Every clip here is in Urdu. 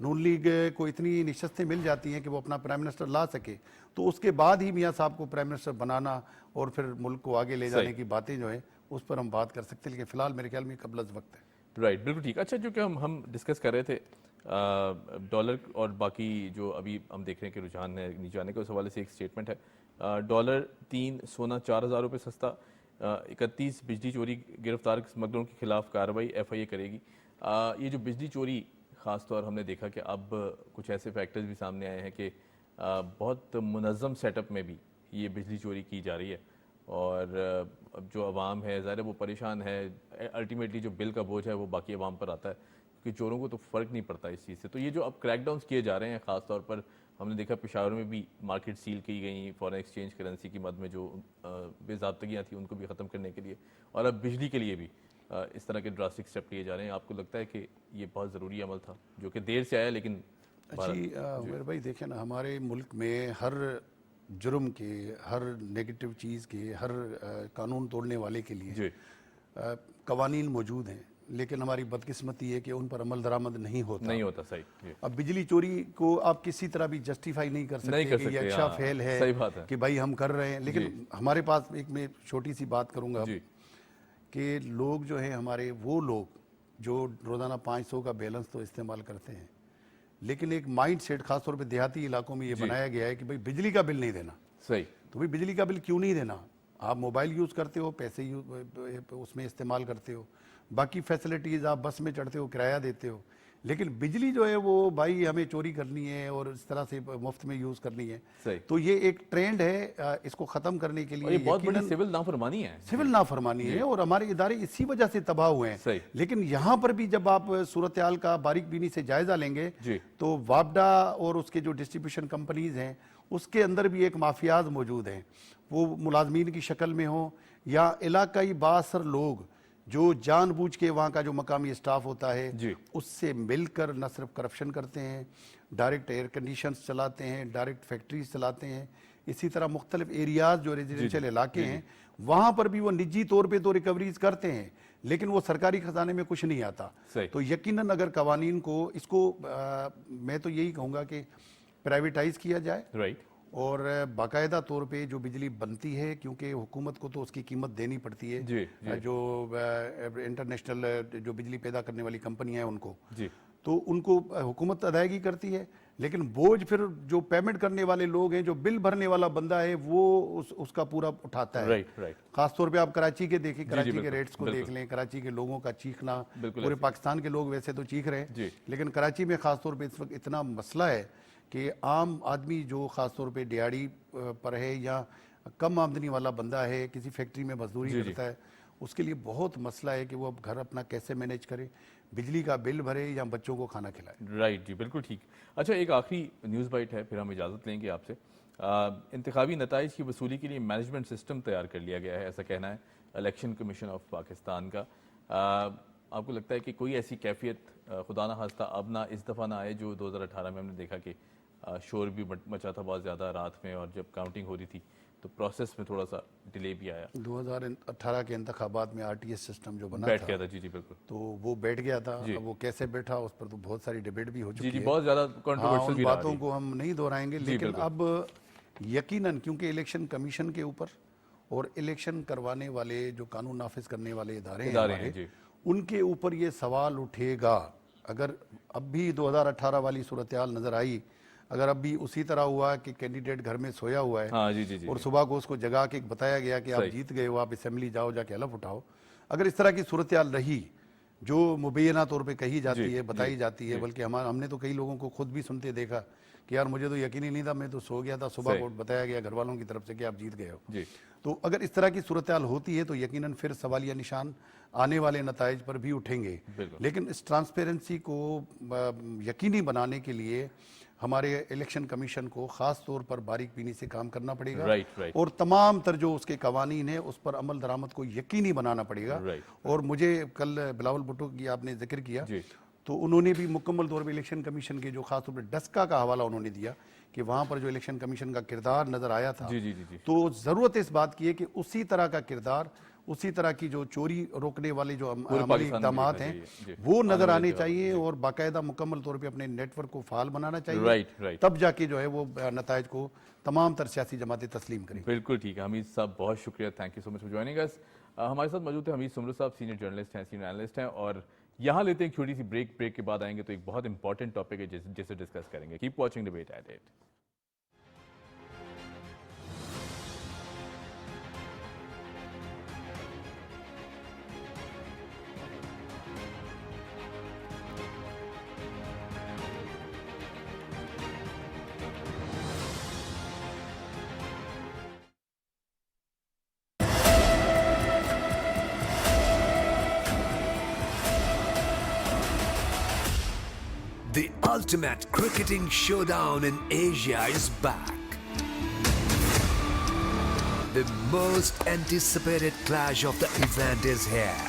نون لیگ کو اتنی نشستیں مل جاتی ہیں کہ وہ اپنا پرائم منسٹر لا سکے، تو اس کے بعد ہی میاں صاحب کو پرائم منسٹر بنانا اور پھر ملک کو آگے لے جانے کی باتیں جو ہیں اس پر ہم بات کر سکتے ہیں، لیکن فی الحال میرے خیال میں قبل از وقت ہے۔ رائٹ، بالکل ٹھیک۔ اچھا، جو کہ ہم ڈسکس کر رہے تھے ڈالر اور باقی جو ابھی ہم دیکھ رہے ہیں کہ رجحان ہے نیچے آنے کے، اس حوالے سے ایک اسٹیٹمنٹ ہے، ڈالر 3، سونا 4,000 روپے سستا، 31 بجلی چوری گرفتار اسمگلروں کے خلاف کارروائی FIA کرے گی۔ یہ جو بجلی چوری خاص طور ہم نے دیکھا کہ اب کچھ ایسے فیکٹرز بھی سامنے آئے ہیں کہ بہت منظم سیٹ اپ میں بھی یہ بجلی چوری کی جا رہی ہے، اور اب جو عوام ہے ظاہر ہے وہ پریشان ہے، الٹیمیٹلی جو بل کا بوجھ ہے وہ باقی عوام پر آتا ہے، کیونکہ چوروں کو تو فرق نہیں پڑتا اس چیز سے۔ تو یہ جو اب کریک ڈاؤنس کیے جا رہے ہیں، خاص طور پر ہم نے دیکھا پشاور میں بھی مارکیٹ سیل کی گئی فارن ایکسچینج کرنسی کی مد میں جو بے ضابطگیاں تھیں ان کو بھی ختم کرنے کے لیے، اور اب بجلی کے لیے بھی اس طرح کے ڈراسٹک اسٹیپ لیے جا رہے ہیں۔ آپ کو لگتا ہے کہ یہ بہت ضروری عمل تھا جو کہ دیر سے آیا لیکن جی عمر بھائی دیکھیں نا، ہمارے ملک میں ہر جرم کے، ہر نیگیٹو چیز کے، ہر قانون توڑنے والے کے لیے قوانین موجود ہیں، لیکن ہماری بدقسمتی ہے کہ ان پر عمل درآمد نہیں ہوتا۔ صحیح۔ اب بجلی چوری کو آپ کسی طرح بھی جسٹیفائی نہیں کر سکتے کہ یہ اچھا فعل ہے کہ بھائی ہم کر رہے ہیں، لیکن ہمارے پاس ایک میں چھوٹی سی بات کروں گا کہ لوگ جو ہیں ہمارے، وہ لوگ جو روزانہ 500 کا بیلنس تو استعمال کرتے ہیں، لیکن ایک مائنڈ سیٹ خاص طور پہ دیہاتی علاقوں میں یہ بنایا گیا ہے کہ بھائی بجلی کا بل نہیں دینا۔ صحیح۔ تو بھائی بجلی کا بل کیوں نہیں دینا؟ آپ موبائل یوز کرتے ہو، پیسے اس میں استعمال کرتے ہو، باقی فیسلٹیز آپ بس میں چڑھتے ہو، کرایہ دیتے ہو، لیکن بجلی جو ہے وہ بھائی ہمیں چوری کرنی ہے اور اس طرح سے مفت میں یوز کرنی ہے۔ تو یہ ایک ٹرینڈ ہے، اس کو ختم کرنے کے لیے بہت بڑی سول نافرمانی ہے، سول نافرمانی ہے، اور ہمارے ادارے اسی وجہ سے تباہ ہوئے ہیں۔ لیکن یہاں پر بھی جب آپ صورتحال کا باریک بینی سے جائزہ لیں گے تو واپڈا اور اس کے جو ڈسٹریبیوشن کمپنیز ہیں اس کے اندر بھی ایک مافیاز موجود ہیں، وہ ملازمین کی شکل میں ہوں یا علاقائی بااثر لوگ جو جان بوجھ کے وہاں کا جو مقامی اسٹاف ہوتا ہے اس سے مل کر نہ صرف کرپشن کرتے ہیں، ڈائریکٹ ایئر کنڈیشنز چلاتے ہیں، ڈائریکٹ فیکٹریز چلاتے ہیں، اسی طرح مختلف ایریاز جو ریزیڈنشل علاقے ہیں وہاں پر بھی وہ نجی طور پہ تو ریکوریز کرتے ہیں، لیکن وہ سرکاری خزانے میں کچھ نہیں آتا۔ تو یقیناً اگر قوانین کو، اس کو میں تو یہی کہوں گا کہ پرائیویٹائز کیا جائے، اور باقاعدہ طور پہ جو بجلی بنتی ہے، کیونکہ حکومت کو تو اس کی قیمت دینی پڑتی ہے، جو انٹرنیشنل جو بجلی پیدا کرنے والی کمپنیاں ہیں ان کو، تو ان کو حکومت ادائیگی کرتی ہے، لیکن بوجھ پھر جو پیمنٹ کرنے والے لوگ ہیں، جو بل بھرنے والا بندہ ہے وہ اس کا پورا اٹھاتا ہے۔ خاص طور پہ آپ کراچی کے دیکھیں، کراچی کے ریٹس کو دیکھ لیں، کراچی کے لوگوں کا چیخنا، پورے پاکستان کے لوگ ویسے تو چیخ رہے ہیں، لیکن کراچی میں خاص طور پہ اس وقت اتنا مسئلہ ہے کہ عام آدمی جو خاص طور پہ دیہڑی پر ہے یا کم آمدنی والا بندہ ہے، کسی فیکٹری میں مزدوری کرتا ہے، اس کے لیے بہت مسئلہ ہے کہ وہ اب گھر اپنا کیسے مینیج کرے، بجلی کا بل بھرے یا بچوں کو کھانا کھلائے۔ رائٹ، جی بالکل ٹھیک۔ اچھا، ایک آخری نیوز بائٹ ہے پھر ہم اجازت لیں گے آپ سے۔ انتخابی نتائج کی وصولی کے لیے مینجمنٹ سسٹم تیار کر لیا گیا ہے، ایسا کہنا ہے الیکشن کمیشن آف پاکستان کا۔ آپ کو لگتا ہے کہ کوئی ایسی کیفیت خدا نہ خواستہ اب نہ اس دفعہ نہ آئے جو 2018 میں ہم نے دیکھا کہ شور بھی مچا تھا بہت زیادہ رات میں، اور جب کاؤنٹنگ ہو رہی تھی تو پروسیس میں تھوڑا سا ڈیلے بھی آیا؟ 2018 کے انتخابات میں RTS سسٹم جو بنا بیٹھ گیا تھا، جی بالکل، تو وہ بیٹھ گیا تھا۔ وہ کیسے بیٹھا اس پر تو بہت ساری ڈیبیٹ بھی ہو چکی ہے، بہت زیادہ کنٹروورشل بھی رہا۔ باتوں کو ہم نہیں دہرائیں گے، لیکن اب یقیناً کیونکہ الیکشن کمیشن کے اوپر اور الیکشن کروانے والے جو قانون نافذ کرنے والے ادارے ہیں ان کے اوپر یہ سوال اٹھے گا۔ اگر اب بھی 2018 والی صورتحال نظر آئی، اگر اب بھی اسی طرح ہوا کہ کینڈیڈیٹ گھر میں سویا ہوا ہے اور صبح کو اس کو جگا کے بتایا گیا کہ آپ جیت گئے ہو، آپ اسمبلی جاؤ، جا کے حلف اٹھاؤ، اگر اس طرح کی صورتحال رہی جو مبینہ طور پہ کہی جاتی ہے، بتائی جاتی ہے، بلکہ ہم نے تو کئی لوگوں کو خود بھی سنتے دیکھا کہ یار مجھے تو یقین ہی نہیں تھا، میں تو سو گیا تھا، صبح کو بتایا گیا گھر والوں کی طرف سے کہ آپ جیت گئے ہو۔ تو اگر اس طرح کی صورتحال ہوتی ہے تو یقیناً پھر سوالیہ نشان آنے والے نتائج پر بھی اٹھیں گے، لیکن اس ٹرانسپیرنسی کو یقینی بنانے کے لیے ہمارے الیکشن کمیشن کو خاص طور پر باریک بینی سے کام کرنا پڑے گا، اور تمام تر جو اس کے قوانین ہیں اس پر عمل درآمد کو یقینی بنانا پڑے گا۔ اور مجھے کل بلاول بھٹو کی آپ نے ذکر کیا، تو انہوں نے بھی مکمل طور پہ الیکشن کمیشن کے جو خاص طور پہ ڈسکا کا حوالہ انہوں نے دیا کہ وہاں پر جو الیکشن کمیشن کا کردار نظر آیا تھا، تو ضرورت اس بات کی ہے کہ اسی طرح کا کردار، اسی طرح کی جو چوری روکنے والے جو عملی اقدامات ہیں وہ نظر آنے چاہیے، اور باقاعدہ مکمل طور پہ اپنے نیٹ ورک کو فعال بنانا چاہیے، تب جا کے جو ہے وہ نتائج کو تمام تر سیاسی جماعتیں تسلیم کریں۔ بالکل ٹھیک ہے حمید صاحب، بہت شکریہ، thank you so much for joining اس۔ ہمارے ساتھ موجود ہیں حمید سمرو صاحب، سینئر جرنلسٹ ہیں، سینئر اینالسٹ ہیں، اور یہاں لیتے ہیں چھوٹی سی بریک کے بعد آئیں گے تو ایک بہت امپورٹنٹ ٹاپک ہے جسے ڈسکس کریں گے۔ Keep watching debate at 8۔ The ultimate cricketing showdown in Asia is back. The most anticipated clash of the event is here.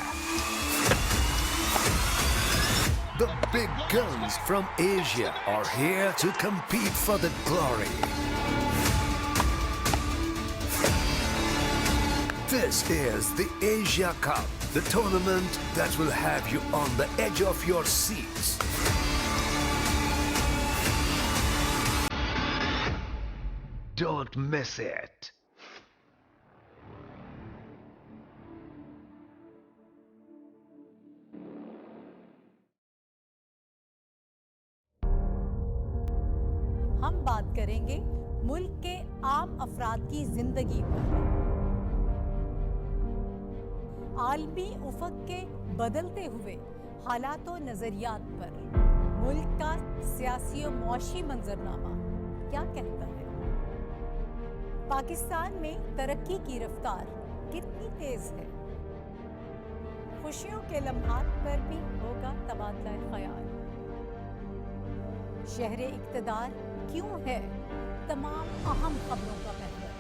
The big guns from Asia are here to compete for the glory. This is the Asia Cup, the tournament that will have you on the edge of your seats. Don't miss it. ہم بات کریں گے ملک کے عام افراد کی زندگی پر، عالمی افق کے بدلتے ہوئے حالات و نظریات پر، ملک کا سیاسی و معاشی منظرنامہ کیا کہتا ہے، پاکستان میں ترقی کی رفتار کتنی تیز ہے، خوشیوں کے لمحات پر بھی ہوگا تبادلہ خیال، شہر اقتدار کیوں ہے تمام اہم خبروں کا محور۔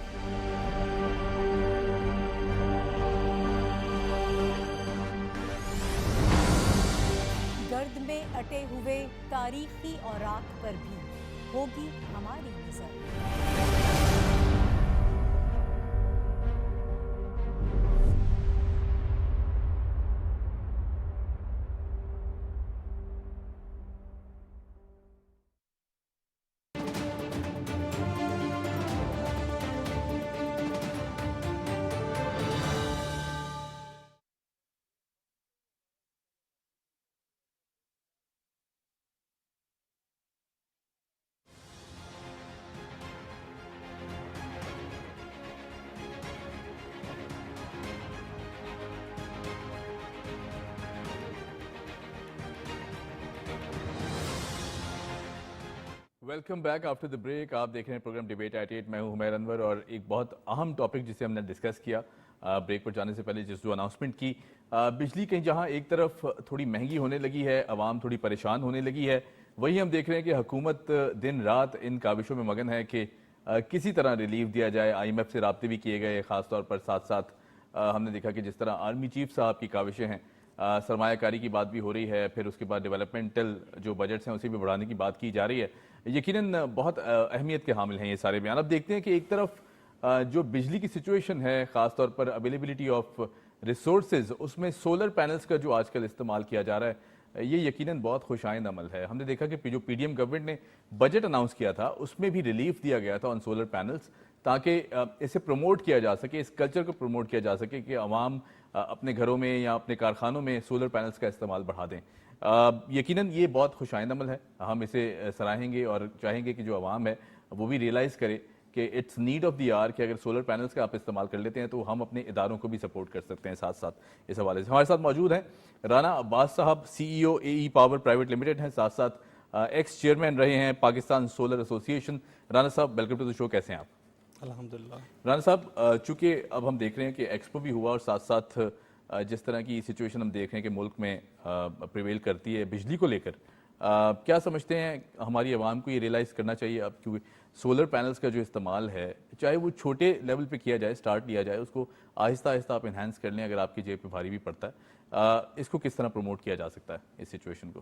گرد میں اٹے ہوئے تاریخی اوراق پر بھی ہوگی ہماری نظر۔ Welcome back after the break. آپ دیکھ رہے ہیں پروگرام ڈیبیٹ ایٹ 8، میں ہوں حمیر انور، اور ایک بہت اہم ٹاپک جسے ہم نے ڈسکس کیا بریک پر جانے سے پہلے، جس جو اناؤنسمنٹ کی، بجلی کہیں جہاں ایک طرف تھوڑی مہنگی ہونے لگی ہے، عوام تھوڑی پریشان ہونے لگی ہے، وہی ہم دیکھ رہے ہیں کہ حکومت دن رات ان کاوشوں میں مگن ہے کہ کسی طرح ریلیف دیا جائے۔ آئی ایم ایف سے رابطے بھی کیے گئے، خاص طور پر ساتھ ساتھ ہم نے دیکھا کہ جس طرح آرمی چیف صاحب کی کاوشیں ہیں، سرمایہ کاری کی بات بھی ہو رہی ہے، پھر اس کے بعد ڈیولپمنٹل جو بجٹس ہیں اسے بھی بڑھانے کی بات کی جا رہی ہے۔ یقیناً بہت اہمیت کے حامل ہیں یہ سارے بیان۔ اب دیکھتے ہیں کہ ایک طرف جو بجلی کی سچویشن ہے، خاص طور پر اویلیبلٹی آف ریسورسز، اس میں سولر پینلز کا جو آج کل استعمال کیا جا رہا ہے، یہ یقیناً بہت خوش آئند عمل ہے۔ ہم نے دیکھا کہ جو پی ڈی ایم گورنمنٹ نے بجٹ اناؤنس کیا تھا، اس میں بھی ریلیف دیا گیا تھا آن سولر پینلز، تاکہ اسے پروموٹ کیا جا سکے، اس کلچر کو پروموٹ کیا جا سکے کہ عوام اپنے گھروں میں یا اپنے کارخانوں میں سولر پینلز کا استعمال بڑھا دیں۔ یقیناً یہ بہت خوش آئند عمل ہے، ہم اسے سراہیں گے اور چاہیں گے کہ جو عوام ہے وہ بھی ریئلائز کرے کہ it's need of the hour, کہ اگر سولر پینلز کا آپ استعمال کر لیتے ہیں تو ہم اپنے اداروں کو بھی سپورٹ کر سکتے ہیں۔ ساتھ ساتھ اس حوالے سے ہمارے ساتھ موجود ہیں رانا عباس صاحب، سی ای او اے ای پاور پرائیویٹ لمیٹڈ ہیں، ساتھ ساتھ ایکس چیئرمین رہے ہیں پاکستان سولر ایسوسی ایشن۔ رانا صاحب ویلکم ٹو دی شو، کیسے ہیں آپ؟ الحمدللہ۔ رانا صاحب، چونکہ اب ہم دیکھ رہے ہیں کہ ایکسپو بھی ہوا، اور ساتھ ساتھ جس طرح کی سچویشن ہم دیکھ رہے ہیں کہ ملک میں پریویل کرتی ہے بجلی کو لے کر، کیا سمجھتے ہیں ہماری عوام کو یہ ریئلائز کرنا چاہیے اب، کیونکہ سولر پینلز کا جو استعمال ہے، چاہے وہ چھوٹے لیول پہ کیا جائے، سٹارٹ لیا جائے، اس کو آہستہ آہستہ آپ انہینس کر لیں، اگر آپ کی جیب پہ بھاری بھی پڑتا ہے، اس کو کس طرح پروموٹ کیا جا سکتا ہے اس سچویشن کو؟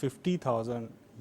50,000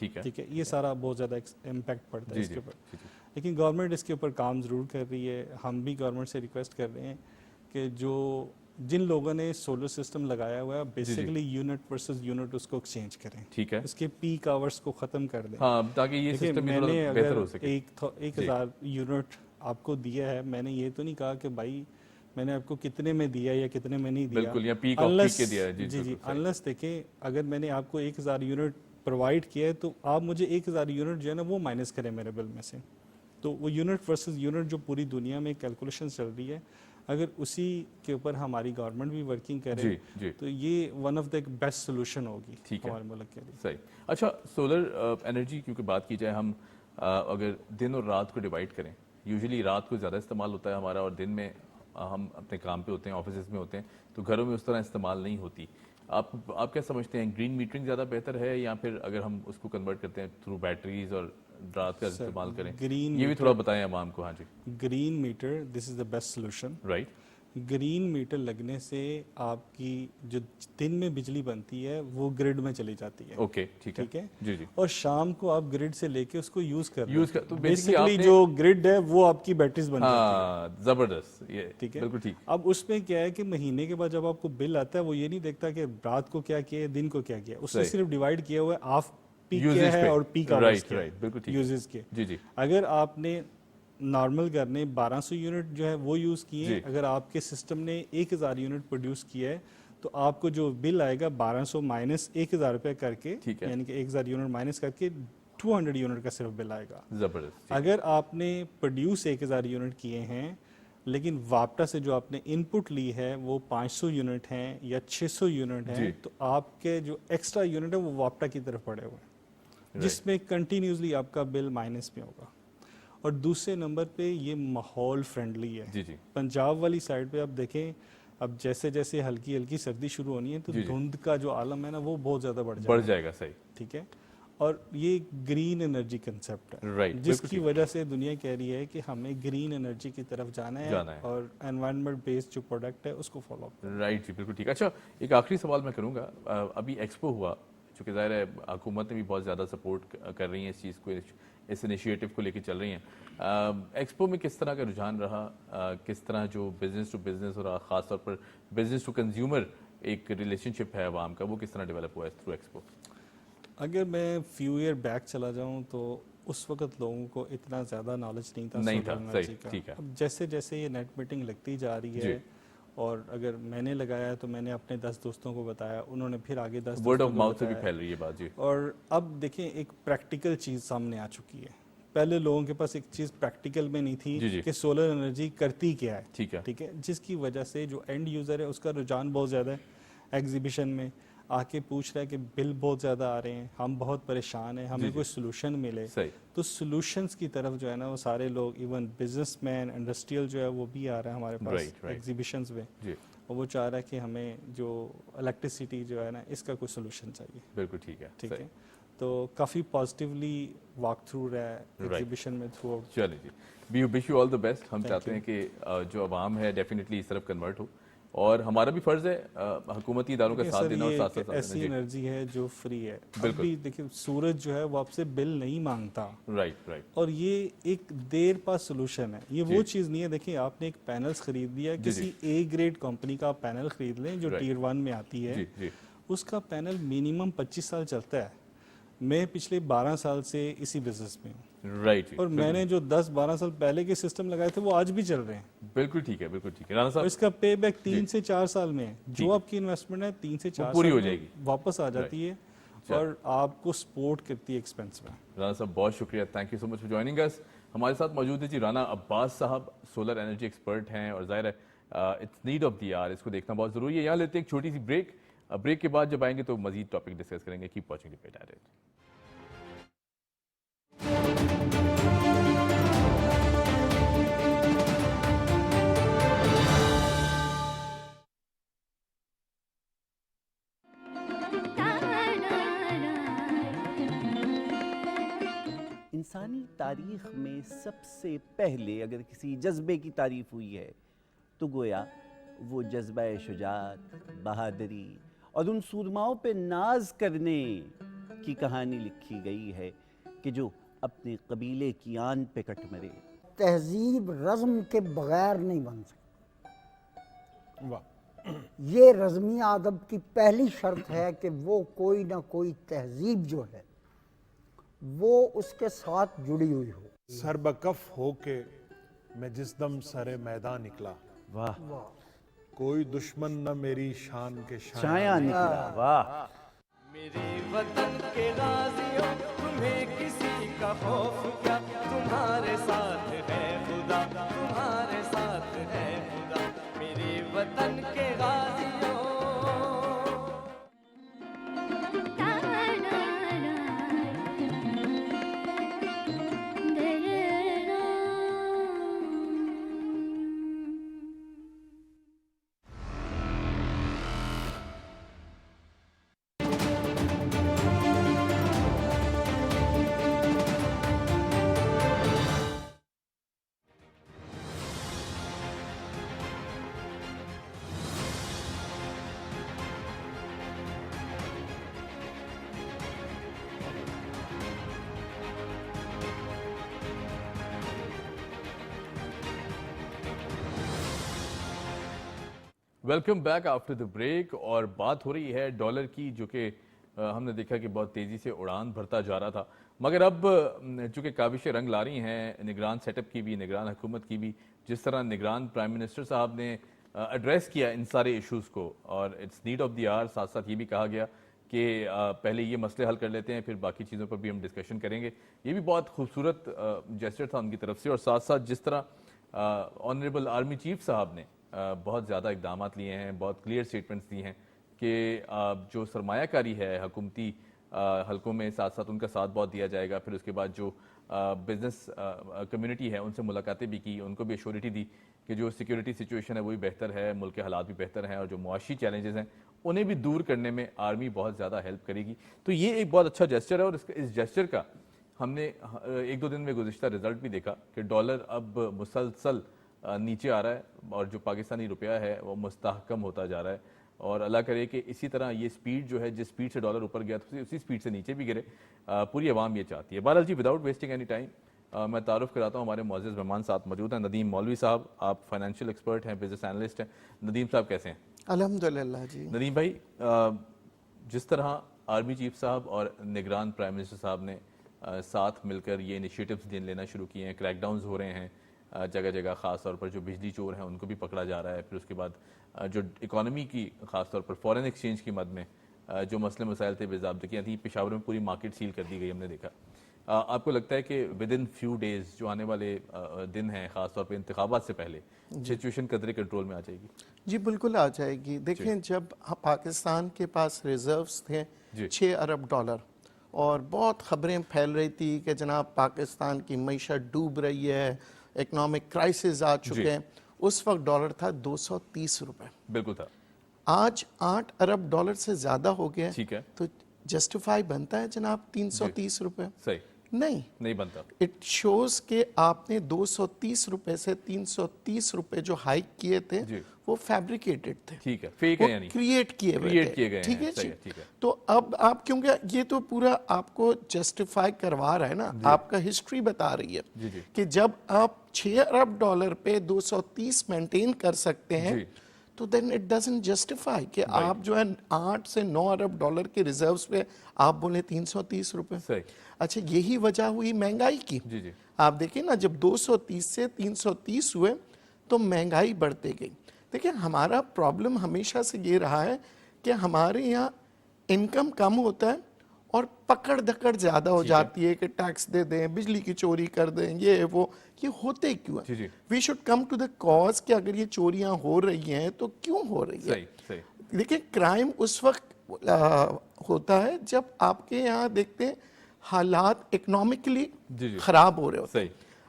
ٹھیک ہے ٹھیک ہے، یہ سارا بہت زیادہ امپیکٹ پڑتا ہے جی اس جی کے اوپر. جی جی. لیکن گورنمنٹ اس کے اوپر کام ضرور کر رہی ہے. ہم بھی گورنمنٹ سے ریکویسٹ کر رہے ہیں کہ جن لوگوں نے سولر سسٹم لگایا ہوا ہے بیسیکلی یونٹ ورسز یونٹ اس کو ایکسچینج کریں, ٹھیک ہے اس کے پیک آورس کو ختم کر دیں. ہاں تاکہ یہ دیکھیں سسٹم بھی میں تھوڑا نے بہتر اگر ہو سکے. 1000 یونٹ آپ کو دیا ہے, میں نے یہ تو نہیں کہا کہ بھائی میں نے آپ کو کتنے میں دیا یا کتنے میں نہیں دیا, بالکل, یا پیک آف پیک کے دیا ہے. جی انلیس دیکھیں اگر میں نے آپ کو 1000 یونٹ پرووائڈ کیا ہے تو آپ مجھے 1000 یونٹ جو ہے نا وہ مائنس کریں میرے بل میں سے. تو وہ یونٹ ورسز یونٹ جو پوری دنیا میں کیلکولیشن چل رہی ہے, اگر اسی کے اوپر ہماری گورنمنٹ بھی ورکنگ کرے تو یہ one of the best solution ہوگی ہمارے ملک کے لیے. صحیح. اچھا, سولر انرجی کیونکہ بات کی جائے, ہم اگر دن اور رات کو ڈیوائڈ کریں, یوزلی رات کو زیادہ استعمال ہوتا ہے ہمارا اور دن میں ہم اپنے کام پہ ہوتے ہیں, آفیسز میں ہوتے ہیں, تو گھروں میں اس طرح استعمال نہیں ہوتی. آپ کیا سمجھتے ہیں, گرین میٹرنگ زیادہ بہتر ہے یا پھر اگر ہم اس کو کنورٹ کرتے ہیں تھرو بیٹریز اور رات کا استعمال کریں, یہ بھی تھوڑا بتائیں عوام کو. ہاں جی, green meter this is the best solution. Right. Green meter لگنے سے آپ کی جو دن میں بجلی بنتی ہے وہ گرڈ میں چلی جاتی ہے. اوکے, ٹھیک ہے جی جی. اور شام کو آپ گرڈ سے لے کے اس کو یوز کر تو بیسیکلی جو گرڈ ہے وہ آپ کی بیٹریز بن جاتی ہے. زبردست, یہ ٹھیک ہے, بالکل ٹھیک. اب اس میں کیا ہے کہ مہینے کے بعد جب آپ کو بل آتا ہے وہ یہ نہیں دیکھتا کہ رات کو کیا کیا ہے دن کو کیا کیا, اس نے صرف ڈیوائڈ کیا ہوا ہے آف پیک کیا ہے اور پیک آورز کیا ہے یوزز کے. جی جی. اگر آپ نے نارمل کرنے 1200 یونٹ جو ہے وہ یوز کیے, اگر آپ کے سسٹم نے 1000 یونٹ پروڈیوس کیا ہے تو آپ کو جو بل آئے گا 1200 مائنس 1000 روپے کر کے, یعنی کہ 1000 یونٹ مائنس کر کے 200 یونٹ کا صرف بل آئے گا. زبردست. اگر آپ نے پروڈیوس 1000 یونٹ کیے ہیں لیکن واپٹا سے جو آپ نے ان پٹ لی ہے وہ 500 یونٹ ہیں یا 600 یونٹ ہیں, تو آپ کے جو ایکسٹرا یونٹ ہے وہ واپٹا کی طرف پڑے ہوئے ہیں, جس میں کنٹینیوسلی آپ کا بل مائنس میں ہوگا. اور دوسرے نمبر پہ یہ ماحول فرینڈلی ہے. جی جی. پنجاب والی سائڈ پہ آپ دیکھیں اب جیسے جیسے ہلکی ہلکی سردی شروع ہونی ہے تو دھند کا جو عالم ہے نا وہ بہت زیادہ بڑھ جائے گا. صحیح, ٹھیک ہے. اور یہ گرین انرجی کنسیپٹ ہے, جس کی وجہ سے دنیا کہہ رہی ہے کہ ہمیں گرین انرجی کی طرف جانا ہے اور انوائرمنٹ بیسڈ جو پروڈکٹ ہے اس کو فالو کرنا ہے. رائٹ جی, بالکل ٹھیک. اچھا, ایک آخری سوال میں کروں گا. ابھی ایکسپو ہوا, چونکہ ظاہر ہے حکومت نے بھی بہت زیادہ سپورٹ کر رہی ہیں اس چیز کو, اس انیشیٹو کو لے کے چل رہی ہیں. ایکسپو میں کس طرح کا رجحان رہا, کس طرح جو بزنس ٹو بزنس اور خاص طور پر بزنس ٹو کنزیومر ایک ریلیشن شپ ہے عوام کا, وہ کس طرح ڈیولپ ہوا ہے تھرو ایکسپو؟ اگر میں فیو ایئر بیک چلا جاؤں تو اس وقت لوگوں کو اتنا زیادہ نالج نہیں تھا. صحیح, ٹھیک ہے. اب جیسے جیسے یہ نیٹ میٹنگ لگتی جا رہی ہے اور اگر میں نے لگایا تو میں نے اپنے 10 دوستوں کو بتایا, انہوں نے پھر آگے 10 ورڈ آف ماؤتھ سے بھی پھیل رہی ہے بات. جی. اور اب دیکھیں ایک پریکٹیکل چیز سامنے آ چکی ہے. پہلے لوگوں کے پاس ایک چیز پریکٹیکل میں نہیں تھی کہ سولر انرجی کرتی کیا ہے. ٹھیک ہے, جس کی وجہ سے جو اینڈ یوزر ہے اس کا رجحان بہت زیادہ ہے. ایگزیبیشن میں آ کے پوچھ رہا ہے کہ بل بہت زیادہ آ رہے ہیں, ہم بہت پریشان ہیں, ہمیں کوئی سولوشن ملے. تو سولوشنز کی طرف جو ہے نا وہ سارے لوگ, ایون بزنس مین انڈسٹریل جو ہے وہ بھی آ رہا ہے ہمارے پاس ایگزیبیشنز میں, اور وہ چاہ رہا ہے کہ ہمیں جو الیکٹریسٹی جو ہے نا اس کا کوئی سولوشن چاہیے. بالکل ٹھیک ہے. ٹھیک ہے, تو کافی پازیٹیولی واک تھرو رہا ہے ایگزیبیشن میں تھرو آؤٹ. چلیں جی, وی wish you all the best. ہم چاہتے ہیں کہ جو عوام ہے ڈیفینیٹلی اس طرف کنورٹ ہو, اور ہمارا بھی فرض ہے حکومتی اداروں کا ساتھ دینا اور ساتھ ساتھ ایسی انرجی ہے جو فری ہے. ابھی دیکھیں سورج جو ہے وہ آپ سے بل نہیں مانگتا. رائٹ, اور یہ ایک دیر پاس سولوشن ہے, یہ وہ چیز نہیں ہے. دیکھیں آپ نے ایک پینلز خرید لیا, کسی اے گریڈ کمپنی کا پینل خرید لیں جو ٹیئر 1 میں آتی ہے, اس کا پینل منیمم 25 سال چلتا ہے. میں پچھلے 12 سال سے اسی بزنس میں ہوں. اور میں نے جو 10-12 سال پہلے کے سسٹم لگائے تھے وہ آج بھی چل رہے ہیں. بالکل ٹھیک ہے, بالکل ٹھیک ہے. رانا صاحب, اس کا پے بیک 3 سے 4 سال میں ہے. جو آپ کی انویسٹمنٹ ہے 3 سے 4 پوری سال ہو جائے گی, واپس آ جاتی ہے اور آپ کو سپورٹ کرتی ہے ایکسپینس میں. رانا صاحب بہت شکریہ, thank you so much for joining اس. ہمارے ساتھ موجود ہے جی رانا عباس صاحب, سولر انرجی ایکسپرٹ ہیں, اور ظاہر ہے it's need of the hour, اس کو دیکھنا بہت ضروری ہے. یہاں لیتے ہیں ایک چھوٹی سی بریک. بریک کے بعد جب آئیں گے تو مزید ٹاپک ڈسکس کریں گے. Keep watching the debate at. انسانی تاریخ میں سب سے پہلے اگر کسی جذبے کی تعریف ہوئی ہے تو گویا وہ جذبہ شجاعت, بہادری اور ان سورماؤں پہ ناز کرنے کی کہانی لکھی گئی ہے کہ جو اپنے قبیلے کی آن پہ کٹ مرے. تہذیب رزم کے بغیر نہیں بن سکتی. یہ رزمی ادب کی پہلی شرط ہے کہ وہ کوئی نہ کوئی تہذیب جو ہے وہ اس کے ساتھ جڑی ہوئی ہو. سر بکف ہو کے میں جس دم سرے میدان نکلا, واہ کوئی دشمن نہ میری شان کے چھایا نکلا. واہ میرے وطن کے غازیوں تمہیں کسی کا خوف کیا, تمہارے ساتھ ہے خدا, تمہارے ساتھ ہے خدا. میرے وطن کے غازیوں. Welcome back after the break. اور بات ہو رہی ہے ڈالر کی, جو کہ ہم نے دیکھا کہ بہت تیزی سے اڑان بھرتا جا رہا تھا, مگر اب چونکہ کاوشیں رنگ لا رہی ہیں نگران سیٹ اپ کی بھی, نگران حکومت کی بھی, جس طرح نگران پرائم منسٹر صاحب نے ایڈریس کیا ان سارے ایشوز کو, اور it's need of the hour. ساتھ ساتھ یہ بھی کہا گیا کہ پہلے یہ مسئلے حل کر لیتے ہیں, پھر باقی چیزوں پر بھی ہم ڈسکشن کریں گے. یہ بھی بہت خوبصورت جیسچر تھا ان کی طرف سے. اور ساتھ ساتھ جس طرح آنریبل آرمی چیف صاحب نے بہت زیادہ اقدامات لیے ہیں, بہت کلیئر سٹیٹمنٹس دی ہیں کہ جو سرمایہ کاری ہے حکومتی حلقوں میں, ساتھ ساتھ ان کا ساتھ بہت دیا جائے گا. پھر اس کے بعد جو بزنس کمیونٹی ہے ان سے ملاقاتیں بھی کی, ان کو بھی ایشورٹی دی کہ جو سیکیورٹی سچویشن ہے وہ بھی بہتر ہے, ملک کے حالات بھی بہتر ہیں, اور جو معاشی چیلنجز ہیں انہیں بھی دور کرنے میں آرمی بہت زیادہ ہیلپ کرے گی. تو یہ ایک بہت اچھا جیسچر ہے, اور اس جیسچر کا ہم نے ایک دو دن میں گزشتہ رزلٹ بھی دیکھا کہ ڈالر اب مسلسل نیچے آ رہا ہے, اور جو پاکستانی روپیہ ہے وہ مستحکم ہوتا جا رہا ہے. اور اللہ کرے کہ اسی طرح یہ سپیڈ جو ہے, جس سپیڈ سے ڈالر اوپر گیا تو اسی سپیڈ سے نیچے بھی گرے. پوری عوام یہ چاہتی ہے. بہرحال جی, وداؤٹ ویسٹنگ اینی ٹائم میں تعارف کراتا ہوں, ہمارے معزز مہمان ساتھ موجود ہیں. ندیم مولوی صاحب, آپ فائنینشیل ایکسپرٹ ہیں, بزنس انالسٹ ہیں. ندیم صاحب کیسے ہیں؟ الحمدللہ جی. ندیم بھائی, جس طرح آرمی چیف صاحب اور نگران پرائم منسٹر صاحب نے ساتھ مل کر یہ انیشیٹوز لینا شروع کیے ہیں, کریک ڈاؤنز ہو رہے ہیں جگہ جگہ, خاص طور پر جو بجلی چور ہیں ان کو بھی پکڑا جا رہا ہے. پھر اس کے بعد جو اکانومی کی, خاص طور پر فورن ایکسچینج کی مد میں جو مسئلے مسائل تھے, بےضابطگیاں تھیں, پشاور میں پوری مارکیٹ سیل کر دی گئی, ہم نے دیکھا. آپ کو لگتا ہے کہ ود ان فیو ڈیز جو آنے والے دن ہیں, خاص طور پہ انتخابات سے پہلے, سچویشن قدرے کنٹرول میں آ جائے گی؟ جی بالکل آ جائے گی. دیکھیں, جب پاکستان کے پاس ریزروز تھے 6 ارب ڈالر, اور بہت خبریں پھیل رہی تھی کہ جناب پاکستان کی معیشت ڈوب رہی ہے, اکنامک کرائسس آ چکے ہیں, اس وقت ڈالر تھا 230 روپے. بالکل تھا. آج 8 ارب ڈالر سے زیادہ ہو گیا, ٹھیک ہے, تو جسٹیفائی بنتا ہے جناب 330 روپے؟ صحیح نہیں بنتا. اٹ شوز کہ آپ نے 230 روپے سے 330 روپے جو ہائیک کیے تھے وہ فیبریکیٹڈ تھے, ٹھیک ہے, فیک ہے, یعنی کریٹ کیے ہوئے تھے. ٹھیک ہے جی. تو اب آپ, کیونکہ یہ تو پورا آپ کو جسٹیفائی کروا رہا ہے نا, آپ کا ہسٹری بتا رہی ہے کہ جب آپ 6 ارب ڈالر پہ 230 مینٹین کر سکتے ہیں تو دین اٹ ڈزنٹ جسٹیفائی کہ آپ جو ہے 8 سے 9 ارب ڈالر کے ریزروز پہ آپ بولیں 330 روپے. اچھا, یہی وجہ ہوئی مہنگائی کی. آپ دیکھیں نا, جب 230 سے 330 ہوئے تو مہنگائی بڑھتے گئی. دیکھیں, ہمارا پرابلم ہمیشہ سے یہ رہا ہے کہ ہمارے یہاں انکم کم ہوتا ہے اور پکڑ دھکڑ زیادہ ہو جاتی ہے کہ ٹیکس دے دیں, بجلی کی چوری کر دیں, یہ وہ. یہ ہوتے کیوں ہے؟ We should come to the cause کہ اگر یہ چوریاں ہو رہی ہیں تو کیوں ہو رہی ہے. دیکھیں, کرائم اس وقت ہوتا ہے جب آپ کے یہاں دیکھتے ہیں حالات اکنامکلی خراب ہو رہے ہوتے ہیں.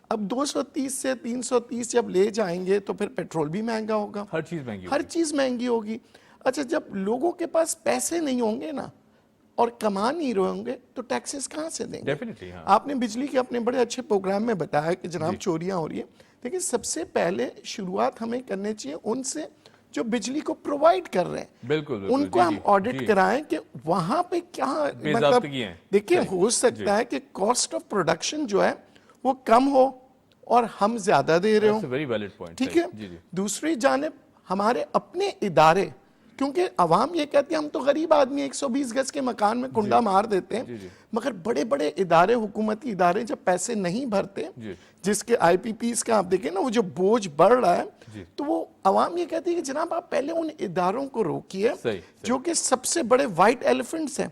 اب 230 سے 330 جب لے جائیں گے تو پھر پیٹرول بھی مہنگا ہوگا, ہر چیز مہنگی ہوگی. اچھا, جب لوگوں کے پاس پیسے نہیں ہوں گے نا اور کما نہیں رہے ہوں گے تو ٹیکسز کہاں سے دیں گے؟ آپ نے بجلی کے اپنے بڑے اچھے پروگرام میں بتایا کہ جناب چوریاں ہو رہی ہیں. دیکھیں, سب سے پہلے شروعات ہمیں کرنے چاہیے ان سے جو بجلی کو پرووائڈ کر رہے ہیں بالکل ان کو ہم آڈٹ کرائیں کہ وہاں پہ کیا مطلب دیکھیں ہو سکتا ہے کہ کاسٹ آف پروڈکشن جو ہے وہ کم ہو اور ہم زیادہ دے رہے ہوں. ٹھیک ہے. دوسری جانب ہمارے اپنے ادارے, کیونکہ عوام یہ کہتی ہے ہم تو غریب آدمی 120 گز کے مکان میں کنڈا مار دیتے ہیں, مگر بڑے بڑے ادارے, حکومتی ادارے جب پیسے نہیں بھرتے, جس کے آئی پی پیز کا آپ دیکھیں نا وہ جو بوجھ بڑھ رہا ہے, تو وہ عوام یہ کہتی ہے کہ جناب آپ پہلے ان اداروں کو روکیے جو کہ سب سے بڑے وائٹ ایلیفنٹس ہیں.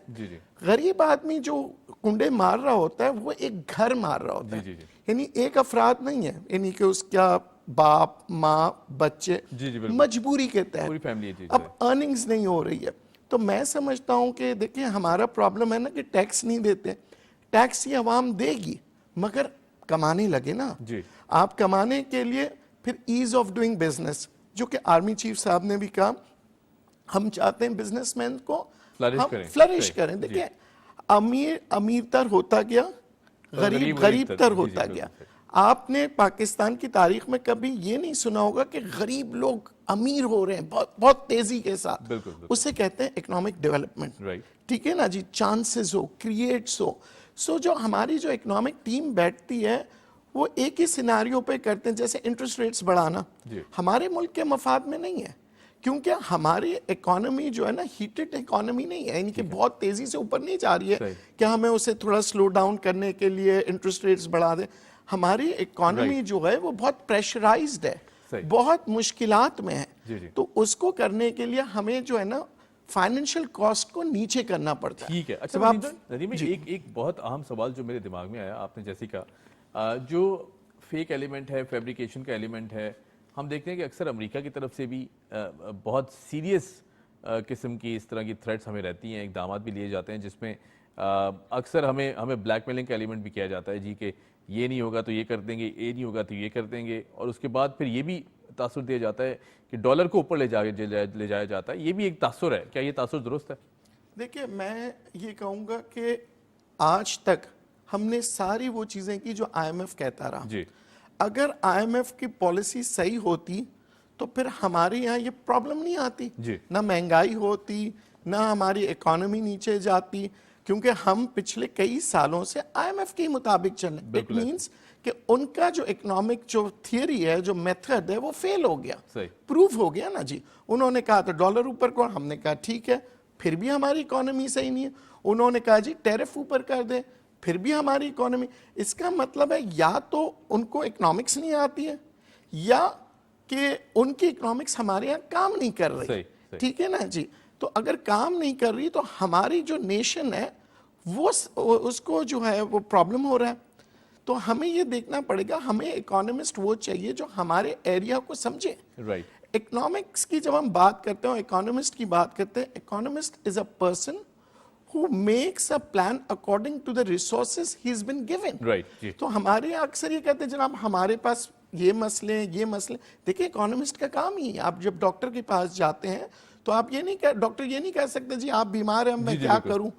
غریب آدمی جو کنڈے مار رہا ہوتا ہے وہ ایک گھر مار رہا ہوتا ہے, یعنی ایک افراد نہیں ہے, یعنی کہ اس کا باپ ماں بچے مجبوری کے تحت اب ارننگز نہیں ہو رہی ہے. تو میں سمجھتا ہوں کہ دیکھیں ہمارا پرابلم ہے نا کہ ٹیکس نہیں دیتے, ٹیکس یہ عوام دے گی مگر کمانے لگے نا. آپ کمانے کے لیے پھر ایز آف ڈوئنگ بزنس, جو کہ آرمی چیف صاحب نے بھی کہا ہم چاہتے ہیں بزنس مین کو فلرش کریں. دیکھیں امیر امیر تر ہوتا گیا, غریب غریب تر ہوتا گیا. آپ نے پاکستان کی تاریخ میں کبھی یہ نہیں سنا ہوگا کہ غریب لوگ امیر ہو رہے ہیں بہت تیزی کے ساتھ. اسے کہتے ہیں اکنامک ڈیولپمنٹ. ٹھیک ہے نا جی, چانسز ہو, کریٹس ہو. سو جو ہماری جو اکنامک ٹیم بیٹھتی ہے وہ ایک ہی سیناریو پہ کرتے ہیں, جیسے انٹرسٹ ریٹس بڑھانا ہمارے ملک کے مفاد میں نہیں ہے, کیونکہ ہماری اکانومی جو ہے نا ہیٹڈ اکانومی نہیں ہے, یعنی کہ بہت تیزی سے اوپر نہیں جا رہی ہے کہ ہمیں اسے تھوڑا سلو ڈاؤن کرنے کے لیے انٹرسٹ ریٹس بڑھا دیں. ہماری اکانومی جو ہے وہ بہت پریشرائزڈ ہے, بہت مشکلات میں ہے. تو اس کو کرنے کے لیے ہمیں جو ہے نا فائنینشیل کاسٹ کو نیچے کرنا پڑتا ہے. ٹھیک ہے. اچھا ندیم, ایک بہت اہم سوال جو میرے دماغ میں آیا, آپ نے جیسے کہا جو فیک ایلیمنٹ ہے, فیبریکیشن کا ایلیمنٹ ہے, ہم دیکھتے ہیں کہ اکثر امریکہ کی طرف سے بھی بہت سیریس قسم کی اس طرح کی تھریٹس ہمیں رہتی ہیں, اقدامات بھی لیے جاتے ہیں جس میں اکثر ہمیں بلیک میلنگ کا ایلیمنٹ بھی کیا جاتا ہے, جی کہ یہ نہیں ہوگا تو یہ کر دیں گے, یہ نہیں ہوگا تو یہ کر دیں گے, اور اس کے بعد پھر یہ بھی تاثر دیا جاتا ہے کہ ڈالر کو اوپر لے جایا جاتا ہے. یہ بھی ایک تاثر ہے, کیا یہ تاثر درست ہے؟ دیکھیں میں یہ کہوں گا کہ آج تک ہم نے ساری وہ چیزیں کی جو آئی ایم ایف کہتا رہا. اگر آئی ایم ایف کی پالیسی صحیح ہوتی تو پھر ہمارے یہاں یہ پرابلم نہیں آتی, نہ مہنگائی ہوتی, نہ ہماری اکانومی نیچے جاتی, کیونکہ ہم پچھلے کئی سالوں سے آئی ایم ایف کے مطابق چل رہے ہیں. اٹ مینس کہ ان کا جو اکنامک جو تھیوری ہے, جو میتھڈ ہے, وہ فیل ہو گیا, پروف ہو گیا نا جی. انہوں نے کہا تو ڈالر اوپر کو, ہم نے کہا ٹھیک ہے, پھر بھی ہماری اکانومی صحیح نہیں ہے. انہوں نے کہا جی ٹیرف اوپر کر دیں, پھر بھی ہماری اکانومی. اس کا مطلب ہے یا تو ان کو اکنامکس نہیں آتی ہے یا کہ ان کی اکنامکس ہمارے یہاں کام نہیں کر رہی. ٹھیک ہے نا جی. تو اگر کام نہیں کر رہی تو ہماری جو نیشن ہے وہ اس کو جو ہے وہ پرابلم ہو رہا ہے. تو ہمیں یہ دیکھنا پڑے گا, ہمیں اکانومسٹ وہ چاہیے جو ہمارے ایریا کو سمجھے. اکنامکس کی جب ہم بات کرتے ہیں, اکانومسٹ کی بات کرتے ہیں, economist is a person who makes a plan according to the resources he's been given. تو ہمارے اکثر یہ کہتے ہیں جناب ہمارے پاس یہ مسئلے ہیں, یہ مسئلے. دیکھیں اکانومسٹ کا کام ہی ہے, آپ جب ڈاکٹر کے پاس جاتے ہیں تو آپ یہ نہیں ڈاکٹر یہ نہیں کہہ سکتے جی آپ بیمار ہیں میں کیا کروں.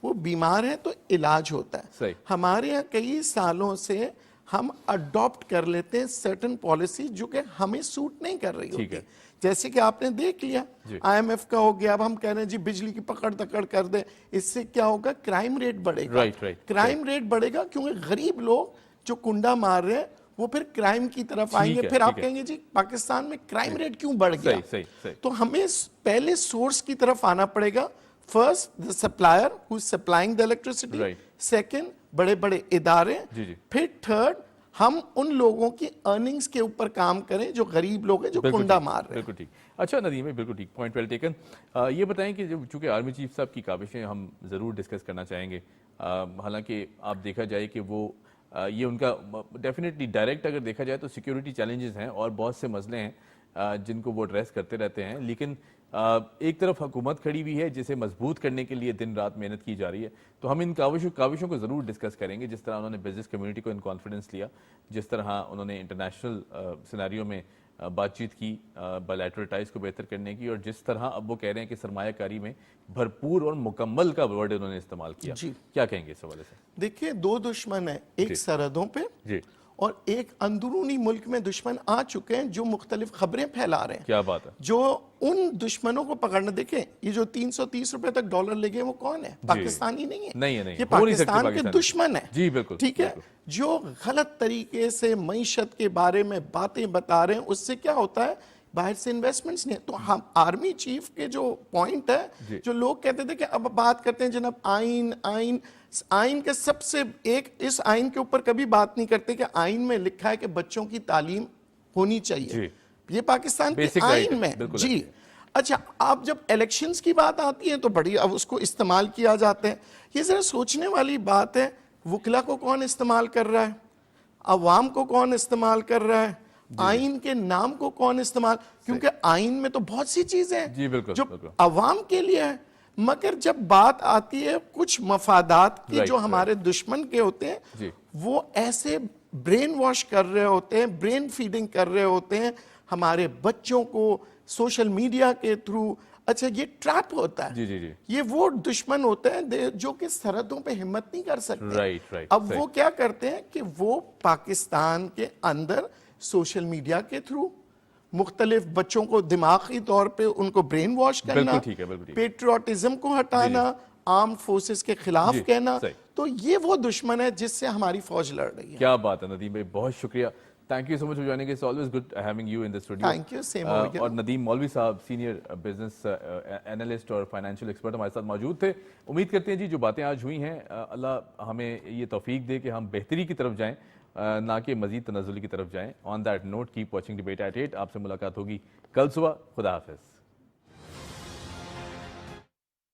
وہ بیمار ہے تو علاج ہوتا ہے. ہمارے یہاں کئی سالوں سے ہم اڈاپٹ کر لیتے ہیں سرٹن پالیسی جو کہ ہمیں سوٹ نہیں کر رہی ہوتی. جیسے کہ آپ نے دیکھ لیا آئی ایم ایف کا ہو گیا, اب ہم کہہ رہے ہیں جی بجلی کی پکڑ تکڑ کر دیں, اس سے کیا ہوگا, کرائم ریٹ بڑھے گا. کرائم ریٹ بڑھے گا کیونکہ غریب لوگ جو کنڈا مار رہے ہیں وہ پھر کرائم کی طرف آئیں گے. پھر آپ کہیں گے جی پاکستان میں کرائم ریٹ کیوں بڑھ گیا. تو ہمیں پہلے سورس کی طرف آنا پڑے گا. First the supplier who's supplying the electricity, second بڑے بڑے ادارے, پھر تھرڈ ہم ان لوگوں کی ارننگز کے اوپر کام کریں جو غریب لوگ ہیں جو کنڈا مار رہے ہیں. بالکل ٹھیک. اچھا ندیم ہے, بالکل ٹھیک, پوائنٹ ویل ٹیکن. یہ بتائیں کہ چونکہ آرمی چیف صاحب کی کاوشیں ہم ضرور ڈسکس کرنا چاہیں گے, حالانکہ آپ دیکھا جائے کہ وہ یہ ان کا ڈیفینیٹلی ڈائریکٹ اگر دیکھا جائے تو سیکیورٹی چیلنجز ہیں اور بہت سے مسئلے ہیں جن کو وہ ایڈریس کرتے رہتے ہیں, لیکن ایک طرف حکومت کھڑی ہوئی ہے جسے مضبوط کرنے کے لیے دن رات محنت کی جا رہی ہے. تو ہم ان کاوشوں کو ضرور ڈسکس کریں گے, جس طرح انہوں نے بزنس کمیونٹی کو ان کانفیڈنس لیا, جس طرح انہوں نے انٹرنیشنل سیناریو میں بات چیت کی بائیلیٹرل ٹائز کو بہتر کرنے کی, اور جس طرح اب وہ کہہ رہے ہیں کہ سرمایہ کاری میں بھرپور اور مکمل کا ورڈ انہوں نے استعمال کیا. کیا کہیں گے اس حوالے سے؟ دیکھیے دو دشمن ہیں, ایک سرحدوں پہ اور ایک اندرونی ملک میں دشمن آ چکے ہیں جو مختلف خبریں پھیلا رہے ہیں. کیا بات ہے. جو ان دشمنوں کو پکڑنا, دیکھیں یہ جو 330 روپے تک ڈالر لے گئے وہ کون ہے؟ پاکستانی نہیں ہے. نہیں یہ پاکستان کے دشمن ہیں. جی بالکل. ٹھیک ہے. جو غلط طریقے سے معیشت کے بارے میں باتیں بتا رہے ہیں, اس سے کیا ہوتا ہے, باہر سے انویسٹمنٹس نہیں. تو ہم آرمی چیف کے جو پوائنٹ ہے, جو لوگ کہتے تھے کہ اب بات کرتے ہیں جناب آئین کے سب سے ایک, اس آئین کے اوپر کبھی بات نہیں کرتے کہ آئین میں لکھا ہے کہ بچوں کی تعلیم ہونی چاہیے. یہ پاکستان کے آئین میں. جی اچھا, آپ جب الیکشنز کی بات آتی ہے تو بڑی اب اس کو استعمال کیا جاتا ہے. یہ ذرا سوچنے والی بات ہے, وکلا کو کون استعمال کر رہا ہے, عوام کو کون استعمال کر رہا ہے, آئین کے نام کو کون استعمال, کیونکہ آئین میں تو بہت سی چیزیں ہیں جو عوام کے لیے ہے, مگر جب بات آتی ہے کچھ مفادات کی جو ہمارے دشمن کے ہوتے ہیں, وہ ایسے برین واش کر رہے ہوتے ہیں, برین فیڈنگ کر رہے ہوتے ہیں ہمارے بچوں کو سوشل میڈیا کے تھرو. اچھا یہ ٹریپ ہوتا ہے, یہ وہ دشمن ہوتے ہیں جو کہ سرحدوں پہ ہمت نہیں کر سکتے. اب وہ کیا کرتے ہیں کہ وہ پاکستان کے اندر سوشل میڈیا کے تھرو مختلف بچوں کو دماغی طور پہ ان کو برین واش کرنا, پیٹریوٹزم کو ہٹانا, آرمڈ فورسز کے خلاف کہنا, تو یہ وہ دشمن ہے جس سے ہماری فوج لڑ رہی ہے. کیا بات ہے ندیم بھائی, بہت شکریہ. Thank you so much for joining us. It's always good having you in the studio. Thank you. Same over here. اور ندیم مولوی صاحب سینئر بزنس انالسٹ اور فائنینشیل ایکسپرٹ ہمارے ساتھ موجود تھے. امید کرتے ہیں جی جو باتیں آج ہوئی ہیں, اللہ ہمیں یہ توفیق دے کہ ہم بہتری کی طرف جائیں, نہ کہ مزید تنزلی کی طرف جائیں. On that note, keep watching Debate at 8. آپ سے ملاقات ہوگی کل صبح. خدا حافظ.